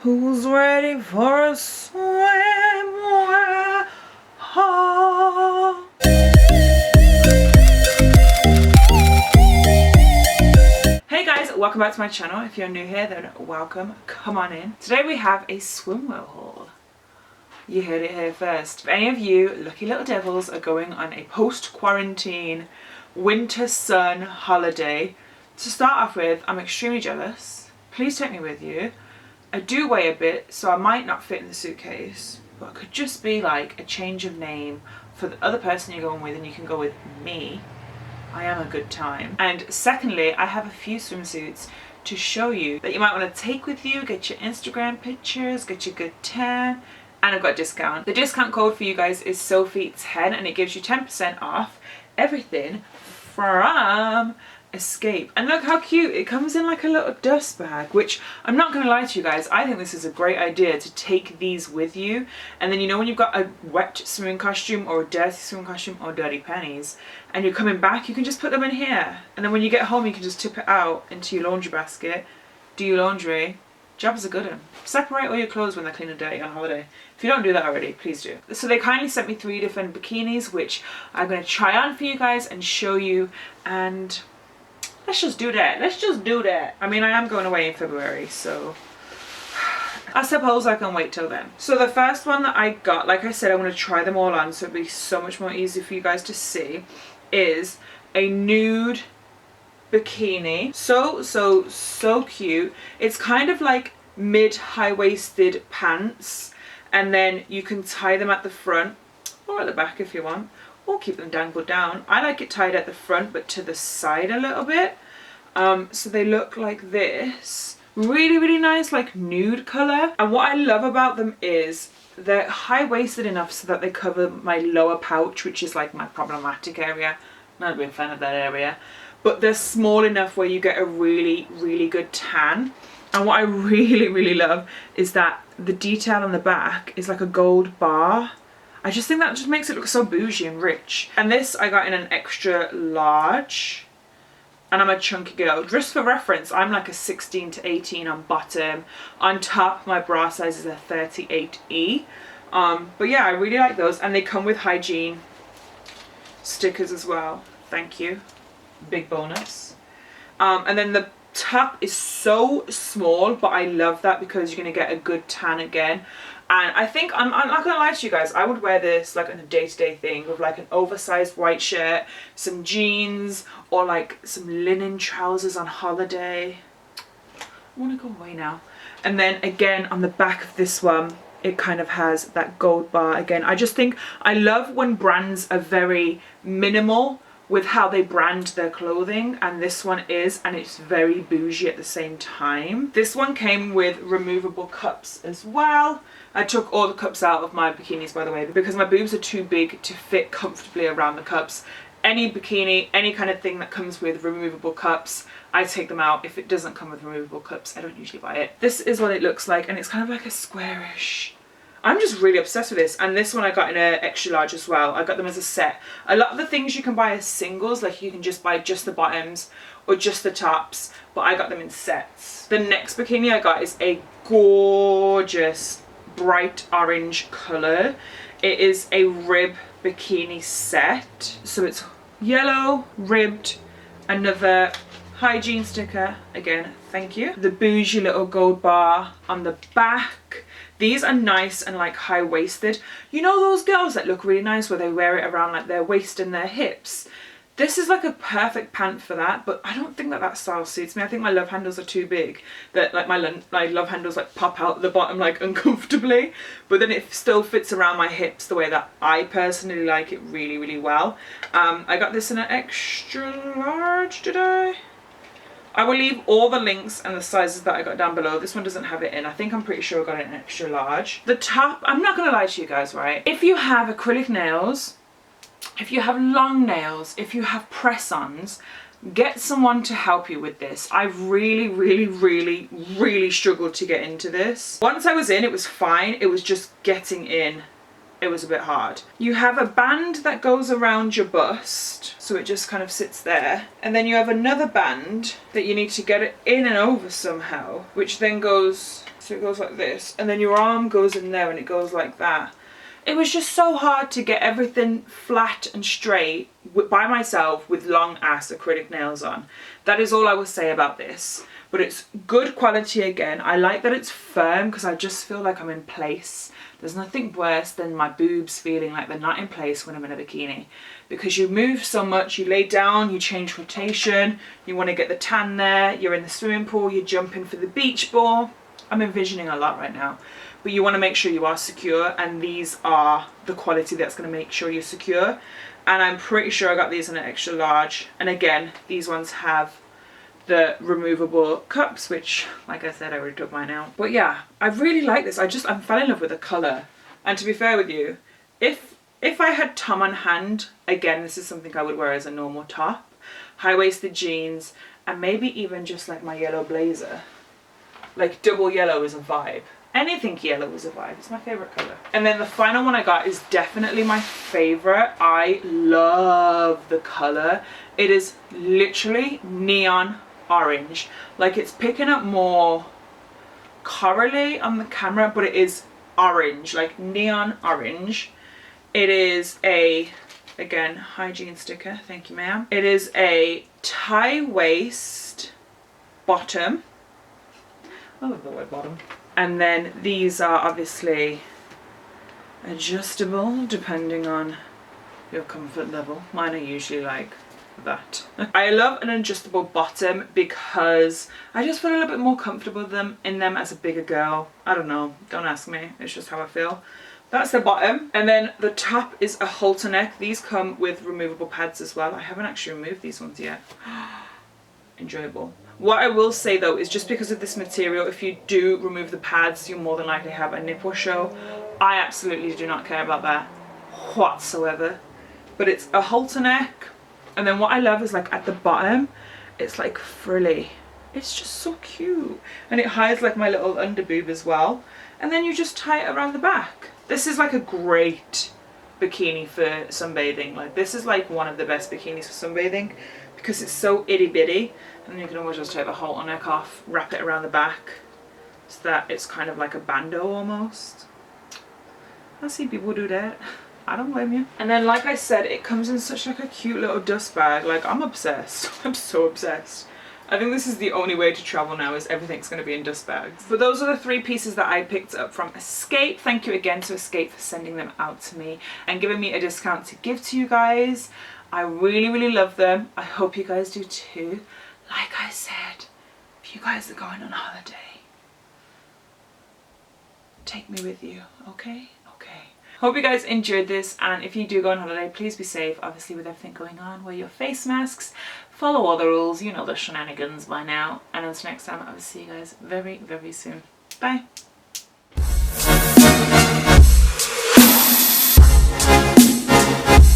Who's ready for a swimwear haul? Hey guys, welcome back to my channel. If you're new here, then welcome. Come on in. Today we have a swimwear haul. You heard it here first. If any of you lucky little devils are going on a post-quarantine winter sun holiday, to start off with, I'm extremely jealous. Please take me with you. I do weigh a bit, so I might not fit in the suitcase, but it could just be like a change of name for the other person you're going with, and you can go with me. I am a good time. And secondly, I have a few swimsuits to show you that you might want to take with you, get your Instagram pictures, get your good tan, and I've got a discount. The discount code for you guys is Sophie10, and it gives you 10% off everything from Escape. And look how cute, it comes in like a little dust bag, which I'm not gonna lie to you guys, I think this is a great idea to take these with you, and then you know when you've got a wet swimming costume or a dirty swimming costume or dirty panties and you're coming back, you can just put them in here, and then when you get home you can just tip it out into your laundry basket, do your laundry. Job's a good one. Separate all your clothes when they're clean and dirty on holiday. If you don't do that already, please do. So they kindly sent me 3 different bikinis, which I'm going to try on for you guys and show you, and let's just do that. Let's just do that. I mean, I am going away in February, so I suppose I can wait till then. So the first one that I got, like I said, I want to try them all on so it'll be so much more easy for you guys to see, is a nude bikini. So cute. It's kind of like mid high-waisted pants, and then you can tie them at the front or at the back if you want, or keep them dangled down. I like it tied at the front but to the side a little bit. So they look like this. Really nice, like nude colour. And what I love about them is they're high-waisted enough so that they cover my lower pouch, which is like my problematic area. Not a big fan of that area. But they're small enough where you get a really good tan. And what I really love is that the detail on the back is like a gold bar. I just think that just makes it look so bougie and rich. And this I got in an extra large, and I'm a chunky girl. Just for reference, I'm like a 16 to 18 on bottom. On top, my bra size is a 38E. But yeah, I really like those, and they come with hygiene stickers as well. Thank you. Big bonus. And then the top is so small, but I love that because you're going to get a good tan again. And I think, I'm not going to lie to you guys, I would wear this like on a day-to-day thing with like an oversized white shirt, some jeans, or like some linen trousers on holiday. I want to go away now. And then again, on the back of this one, it kind of has that gold bar again. I just think, I love when brands are very minimal with how they brand their clothing, and this one is, and it's very bougie at the same time. This one came with removable cups as well. I took all the cups out of my bikinis, by the way, because my boobs are too big to fit comfortably around the cups. Any bikini, any kind of thing that comes with removable cups, I take them out. If it doesn't come with removable cups, I don't usually buy it. This is what it looks like, and it's kind of like a squarish. I'm just really obsessed with this, and this one I got in an extra large as well. I got them as a set. A lot of the things you can buy as singles, like you can just buy just the bottoms or just the tops, but I got them in sets. The next bikini I got is a gorgeous bright orange colour. It is a rib bikini set, so it's yellow, ribbed, another hygiene sticker, again, thank you. The bougie little gold bar on the back. These are nice and like high-waisted. You know those girls that look really nice where they wear it around like their waist and their hips? This is like a perfect pant for that, but I don't think that that style suits me. I think my love handles are too big, that like my love handles like pop out the bottom like uncomfortably, but then it still fits around my hips the way that I personally like it really well. I got this in an extra large, did I? I will leave all the links and the sizes that I got down below. This one doesn't have it in. I think I'm pretty sure I got it in extra large. The top, I'm not going to lie to you guys, right? If you have acrylic nails, if you have long nails, if you have press-ons, get someone to help you with this. I really struggled to get into this. Once I was in, it was fine. It was just getting in it was a bit hard. You have a band that goes around your bust, so it just kind of sits there. And then you have another band that you need to get it in and over somehow, which then goes, so it goes like this, and then your arm goes in there and it goes like that. It was just so hard to get everything flat and straight by myself with long ass acrylic nails on. That is all I will say about this. But it's good quality again. I like that it's firm because I just feel like I'm in place. There's nothing worse than my boobs feeling like they're not in place when I'm in a bikini. Because you move so much, you lay down, you change rotation, you want to get the tan there, you're in the swimming pool, you're jumping for the beach ball. I'm envisioning a lot right now. But you want to make sure you are secure, and these are the quality that's going to make sure you're secure. And I'm pretty sure I got these in an extra large. And again, these ones have the removable cups, which, like I said, I already took mine out. But yeah, I really like this. I fell in love with the colour. And to be fair with you, if I had Tom on hand, again, this is something I would wear as a normal top, high-waisted jeans, and maybe even just like my yellow blazer. Like double yellow is a vibe. Anything yellow is a vibe. It's my favourite colour. And then the final one I got is definitely my favourite. I love the colour. It is literally neon orange. Like, it's picking up more corally on the camera, but it is orange, like neon orange. It is a, again, hygiene sticker. Thank you, ma'am. It is a tie waist bottom. I love the word bottom. And then these are obviously adjustable depending on your comfort level. Mine are usually like that. I love an adjustable bottom because I just feel a little bit more comfortable in them as a bigger girl. I don't know, don't ask me, it's just how I feel. That's the bottom. And then the top is a halter neck. These come with removable pads as well. I haven't actually removed these ones yet. Enjoyable. What I will say though is just because of this material, if you do remove the pads, you'll more than likely have a nipple show. I absolutely do not care about that whatsoever. But it's a halter neck. And then what I love is, like, at the bottom, it's like frilly. It's just so cute. And it hides like my little under boob as well. And then you just tie it around the back. This is like a great bikini for sunbathing. Like, this is like one of the best bikinis for sunbathing because it's so itty bitty. And you can always just take the halter neck off, wrap it around the back so that it's kind of like a bandeau almost. I see people do that. I don't blame you. And then, like I said, it comes in such like a cute little dust bag. Like, I'm obsessed. I'm so obsessed. I think this is the only way to travel now, is everything's going to be in dust bags. But those are the 3 pieces that I picked up from Escape. Thank you again to Escape for sending them out to me and giving me a discount to give to you guys. I really, really love them. I hope you guys do too. Like I said, if you guys are going on holiday, take me with you, okay? Okay. Hope you guys enjoyed this, and if you do go on holiday, please be safe. Obviously, with everything going on, wear your face masks, follow all the rules, you know the shenanigans by now. And until next time, I will see you guys very, very soon. Bye.